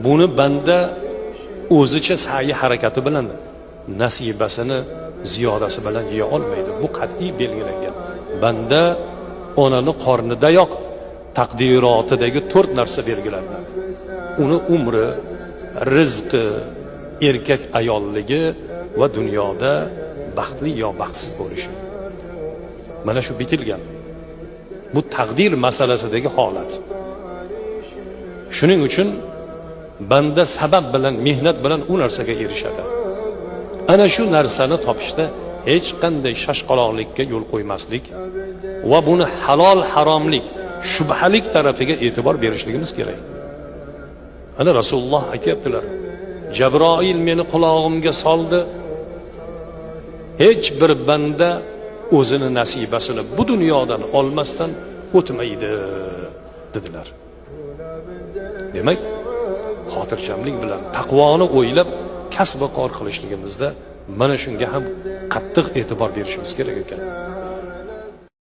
buni banda o'zicha sa'i harakati bilan nasibasini ziyodasi bilan yeya olmaydi. Bu qat'iy belgilangan. Banda onani qornidayoq taqdirotidagi 4 narsa belgilanadi. Uni umri, rizqi, erkak ayolligi va dunyoda baxtli yo baxtsiz bo'lishi. Mana shu bitilgan. Bu taqdir masalasidagi holat. Shuning uchun banda sabab bilan, mehnat bilan u narsaga erishadi. Ana shu narsani topishda hech qanday shashqaloqlikka yo'l qo'ymaslik va buni halol haromlik, shubhalik tarafiga e'tibor berishligimiz kerak. Ana Rasululloh aytibdilar, Jabroil meni qulog'imga soldi. Hech bir banda o'zini nasibasini bu dunyodan olmasdan o'tmaydi dedilar. Demak, xotirjamlik bilan taqvoni o'ylab kasb va kor qilishligimizda mana shunga ham qattiq e'tibor berishimiz kerak ekan.